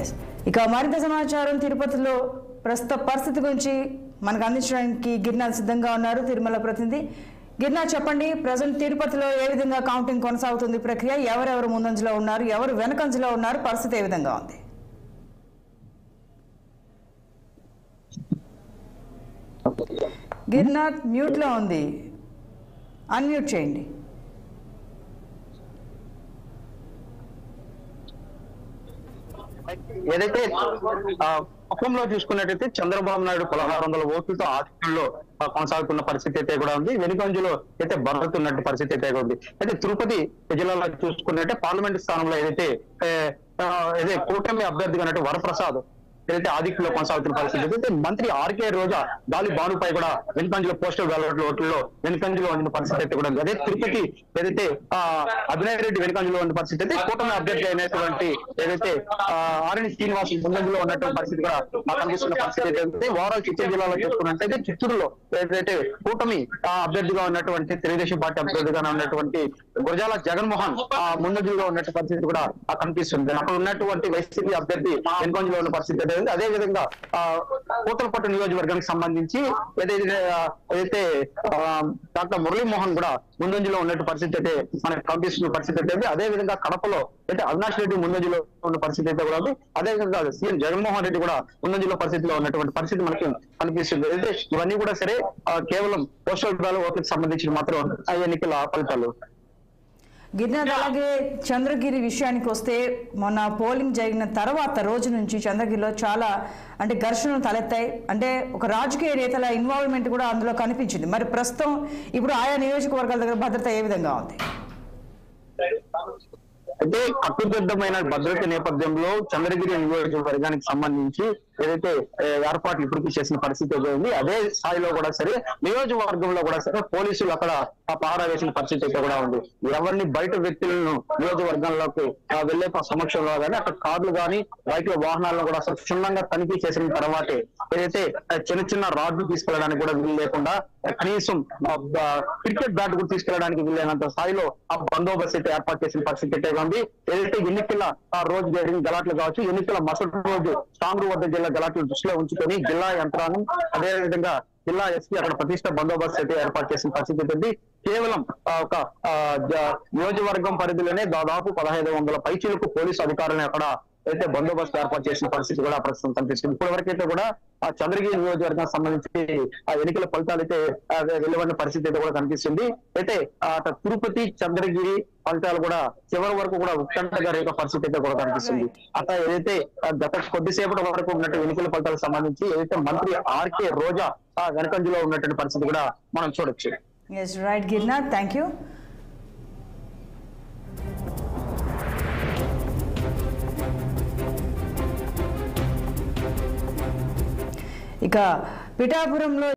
Yes ఇక మరింత సమాచారం తిరుపతిలో ప్రస్తుత పరిస్థితి గురించి మనకు అందించడానికి గిరినాథ్ సిద్ధంగా ఉన్నారు. తిరుమల ప్రతినిధి గిరినాథ్, చెప్పండి. ప్రజెంట్ తిరుపతిలో ఏ విధంగా కౌంటింగ్ కొనసాగుతుంది ప్రక్రియ? ఎవరెవరు ముందంజలో ఉన్నారు, ఎవరు వెనకంజలో ఉన్నారు, పరిస్థితి ఏ విధంగా ఉంది? గిరినాథ్ మ్యూట్ లో ఉంది, అన్మ్యూట్ చేయండి. ఏదైతే కుప్పంలో చూసుకున్నట్టయితే చంద్రబాబు నాయుడు 1600 ఓట్లతో ఆధిక్యంలో కొనసాగుతున్న పరిస్థితి అయితే కూడా ఉంది. వెనుకంజలో అయితే బరుతున్నట్టు పరిస్థితి అయితే ఉంది. అయితే తిరుపతి జిల్లాలో చూసుకున్నట్టే పార్లమెంట్ స్థానంలో ఏదైతే కూటమి అభ్యర్థిగా ఉన్నట్టు వరప్రసాద్ ఏదైతే ఆధిక్యంలో కొనసాగుతున్న పరిస్థితి అయితే మంత్రి ఆర్కే రోజా గాలి బానుపై కూడా వెనుకంజలో పోస్టల్ బ్యాలెట్ ఓట్లలో వెనుకంజలో ఉన్న పరిస్థితి అయితే కూడా ఉంది. అదే తిరుపతి ఏదైతే అభినయ్ రెడ్డి వెనుకంజలో ఉన్న పరిస్థితి అయితే కూటమి అభ్యర్థి అయినటువంటి ఏదైతే ఆర్ఎన్ శ్రీనివాస్ ముందంజలో ఉన్నటువంటి పరిస్థితి కూడా కనిపిస్తున్న పరిస్థితి అయితే ఓవరాల్ చిత్తూరు జిల్లాలో చూసుకున్నట్టయితే చిత్తూరులో ఏదైతే కూటమి అభ్యర్థిగా ఉన్నటువంటి తెలుగుదేశం పార్టీ అభ్యర్థిగా ఉన్నటువంటి గురజాల జగన్మోహన్ ముందంజలో ఉన్నటువంటి పరిస్థితి కూడా కనిపిస్తుంది. అక్కడ ఉన్నటువంటి వైసీపీ అభ్యర్థి వెనుకంజలో ఉన్న పరిస్థితి అదే విధంగా పూతలపట్టు నియోజకవర్గానికి సంబంధించి ఏదైతే డాక్టర్ మురళీమోహన్ కూడా ముందంజలో ఉన్నట్టు పరిస్థితి అయితే మనకు కనిపిస్తున్న పరిస్థితి అయితే అదే విధంగా కడపలో అయితే అవినాష్ రెడ్డి ముందంజలో ఉన్న పరిస్థితి అయితే కూడా ఉంది. అదే విధంగా సీఎం జగన్మోహన్ రెడ్డి కూడా ముందంజలో పరిస్థితిలో ఉన్నటువంటి పరిస్థితి మనకి కనిపిస్తుంది. అయితే ఇవన్నీ కూడా సరే కేవలం పోస్టల్ బ్యాలెట్ ఓట్లకు సంబంధించిన మాత్రం ఎన్నికల ఫలితాలు. గిరినాథ్, అలాగే చంద్రగిరి విషయానికి వస్తే మొన్న పోలింగ్ జరిగిన తర్వాత రోజు నుంచి చంద్రగిరిలో చాలా ఘర్షణలు తలెత్తాయి. ఒక రాజకీయ నేతల ఇన్వాల్వ్మెంట్ కూడా అందులో కనిపించింది. మరి ప్రస్తుతం ఇప్పుడు ఆయా నియోజకవర్గాల దగ్గర భద్రత ఏ విధంగా ఉంది? అయితే కట్టుదిట్టమైన భద్రత నేపథ్యంలో చంద్రగిరి నియోజకవర్గానికి సంబంధించి ఏదైతే ఏర్పాట్లు ఇప్పటికీ చేసిన పరిస్థితి ఉంది. అదే స్థాయిలో కూడా సరే నియోజకవర్గంలో కూడా సరే పోలీసులు అక్కడ పహారా వేసిన పరిస్థితి అయితే కూడా ఉంది. ఎవరిని బయట వ్యక్తులను నియోజకవర్గంలోకి వెళ్లే సమక్షంలో కానీ అక్కడ కార్లు కానీ బైక్ల వాహనాలను కూడా క్షుణ్ణంగా తనిఖీ చేసిన తర్వాతే ఏదైతే చిన్న చిన్న రాడ్లు తీసుకెళ్ళడానికి కూడా వీలు లేకుండా కనీసం క్రికెట్ బ్యాట్ కూడా తీసుకెళ్ళడానికి వీలైనంత స్థాయిలో ఆ బందోబస్తు అయితే ఏర్పాటు చేసిన పరిస్థితి అయితే ఉంది. ఏదైతే ఎన్నికల రోజు జరిగిన గలాట్లు కావచ్చు, ఎన్నికల మరుసటి రోజు స్ట్రాంగ్ రూమ్ వద్ద జిల్లా గలాట్లు దృష్టిలో ఉంచుకొని జిల్లా యంత్రాంగం అదేవిధంగా జిల్లా ఎస్పీ అక్కడ ప్రతిష్ట బందోబస్తు అయితే ఏర్పాటు చేసిన పరిస్థితి ఉంది. కేవలం ఒక నియోజకవర్గం పరిధిలోనే దాదాపు 1500 పైచీలకు పోలీసు అధికారులను అక్కడ అయితే బందోబస్తు ఏర్పాటు చేసిన పరిస్థితి కూడా ప్రస్తుతం కనిపిస్తుంది. ఇప్పటి వరకైతే కూడా ఆ చంద్రగిరి నియోజకవర్గానికి సంబంధించి ఆ ఎన్నికల ఫలితాలు అయితే వెలువడిన పరిస్థితి అయితే కూడా కనిపిస్తుంది. అయితే తిరుపతి చంద్రగిరి ఫలితాలు కూడా చివరి వరకు కూడా ఉత్కంఠగా రేఖ పరిస్థితి అయితే కూడా కనిపిస్తుంది. అట్లా ఏదైతే గత కొద్దిసేపటి వరకు ఉన్నట్టు ఎన్నికల ఫలితాలకు సంబంధించి ఏదైతే మంత్రి ఆర్కే రోజా వెనకంజలో ఉన్నటువంటి పరిస్థితి కూడా మనం చూడొచ్చు. Yes, right, Girnath. Thank you. ఇక పిఠాపురంలో